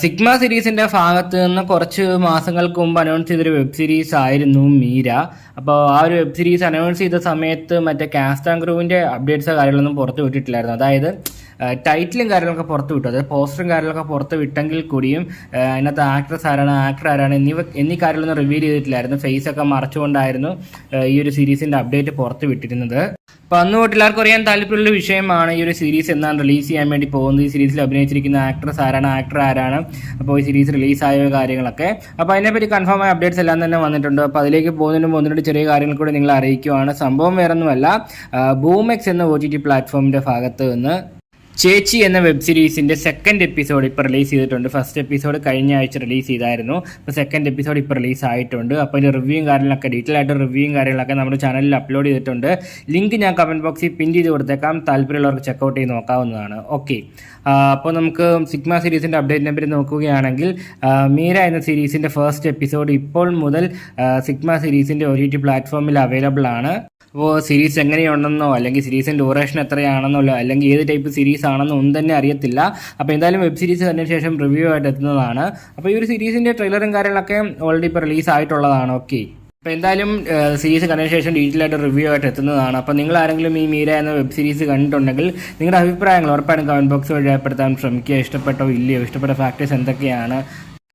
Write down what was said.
Sigma സീരീസിന്റെ ഭാഗത്ത് നിന്ന് കുറച്ച് മാസങ്ങൾക്ക് മുമ്പ് അനൗൺസ് ചെയ്തൊരു വെബ് സീരീസ് ആയിരുന്നു മീര. അപ്പോൾ ആ ഒരു വെബ് സീരീസ് അനൗൺസ് ചെയ്ത സമയത്ത് മറ്റേ കാസ്റ്റ് ആൻഡ് ക്രൂവിന്റെ അപ്ഡേറ്റ്സോ കാര്യങ്ങളൊന്നും പുറത്ത് വിട്ടിട്ടില്ലായിരുന്നു. അതായത് ടൈറ്റിലും കാര്യങ്ങളൊക്കെ പുറത്ത് വിട്ടു, അതായത് പോസ്റ്ററും കാര്യങ്ങളൊക്കെ പുറത്ത് വിട്ടെങ്കിൽ കൂടിയും അതിനകത്ത് ആക്ടർ ആരാണ് എന്നീ കാര്യങ്ങളൊന്നും റിവീൽ ചെയ്തിട്ടില്ലായിരുന്നു. ഫേസ് ഒക്കെ മറച്ചുകൊണ്ടായിരുന്നു ഈ ഒരു സീരീസിന്റെ അപ്ഡേറ്റ് പുറത്ത് വിട്ടിരുന്നത്. അപ്പോൾ അന്ന് തൊട്ട് എല്ലാവർക്കും അറിയാൻ താല്പര്യമുള്ള വിഷയമാണ് ഈ ഒരു സീരീസ് എന്നാണ് റിലീസ് ചെയ്യാൻ വേണ്ടി പോകുന്നത്, ഈ സീരീസിൽ അഭിനയിച്ചിരിക്കുന്ന ആക്ടർ ആരാണ്, അപ്പോൾ ഈ സീരീസ് റിലീസായ കാര്യങ്ങളൊക്കെ. അപ്പോൾ അതിനെപ്പറ്റി കൺഫേം ആയ അപ്ഡേറ്റ്സ് എല്ലാം തന്നെ വന്നിട്ടുണ്ട്. അപ്പോൾ അതിലേക്ക് പോകുന്നതിന് ചെറിയ കാര്യങ്ങൾ കൂടി നിങ്ങളെ അറിയിക്കുവാണ്. സംഭവം വേറൊന്നുമല്ല, ബൂമെക്സ് എന്ന OTT പ്ലാറ്റ്ഫോമിന്റെ ഭാഗത്ത് നിന്ന് ചേച്ചി എന്ന വെബ് സീരീസിന്റെ സെക്കൻഡ് എപ്പിസോഡ് ഇപ്പോൾ റിലീസ് ചെയ്തിട്ടുണ്ട്. ഫസ്റ്റ് എപ്പിസോഡ് കഴിഞ്ഞ ആഴ്ച റിലീസ് ചെയ്തായിരുന്നു. അപ്പോൾ സെക്കൻഡ് എപ്പിസോഡ് ഇപ്പോൾ റിലീസ് ആയിട്ടുണ്ട്. അപ്പോൾ ഇതിൻ്റെ റിവ്യൂയും കാര്യങ്ങളൊക്കെ ഡീറ്റെയിൽ ആയിട്ട് റിവ്യൂയും കാര്യങ്ങളൊക്കെ നമ്മുടെ ചാനലിൽ അപ്ലോഡ് ചെയ്തിട്ടുണ്ട്. ലിങ്ക് ഞാൻ കമൻറ്റ് ബോക്സിൽ പിൻ ചെയ്ത് കൊടുത്തേക്കാം, താല്പര്യമുള്ളവർക്ക് ചെക്കൗട്ട് ചെയ്ത് നോക്കാവുന്നതാണ്. ഓക്കെ, അപ്പോൾ നമുക്ക് സിഗ്മ സീരീസിൻ്റെ അപ്ഡേറ്റിനെ പറ്റി നോക്കുകയാണെങ്കിൽ, മീര എന്ന സീരീസിൻ്റെ ഫസ്റ്റ് എപ്പിസോഡ് ഇപ്പോൾ മുതൽ സിഗ്മ സീരീസിൻ്റെ OTT പ്ലാറ്റ്ഫോമിൽ അവൈലബിൾ ആണ്. അപ്പോൾ സീരീസ് എങ്ങനെയുണ്ടെന്നോ അല്ലെങ്കിൽ സീരീസിൻ്റെ ഡ്യൂറേഷൻ എത്രയാണെന്നോ അല്ലെങ്കിൽ ഏത് ടൈപ്പ് സീരീസ് ആണെന്നോ ഒന്നും തന്നെ അറിയത്തില്ല. അപ്പോൾ എന്തായാലും വെബ് സീരീസ് അതിന് ശേഷം റിവ്യൂ ആയിട്ട് എത്തുന്നതാണ്. അപ്പോൾ ഈ ഒരു സീരീസിൻ്റെ ട്രെയിലറും കാര്യങ്ങളൊക്കെ ഓൾറെഡി ഇപ്പോൾ റിലീസ് ആയിട്ടുള്ളതാണ്. ഓക്കെ, അപ്പോൾ എന്തായാലും സീരീസ് കണ്ടതിന് ശേഷം ഡീറ്റെയിൽ ആയിട്ട് റിവ്യൂ ആയിട്ട് എത്തുന്നതാണ്. അപ്പോൾ നിങ്ങൾ ആരെങ്കിലും ഈ മീര എന്ന വെബ് സീരീസ് കണ്ടിട്ടുണ്ടെങ്കിൽ നിങ്ങളുടെ അഭിപ്രായങ്ങൾ ഉറപ്പായിട്ടും കമൻറ്റ് ബോക്സ് വഴി രേഖപ്പെടുത്താൻ ശ്രമിക്കുക. ഇഷ്ടപ്പെട്ടോ ഇല്ലയോ, ഇഷ്ടപ്പെട്ട ഫാക്ടേഴ്സ് എന്തൊക്കെയാണ്,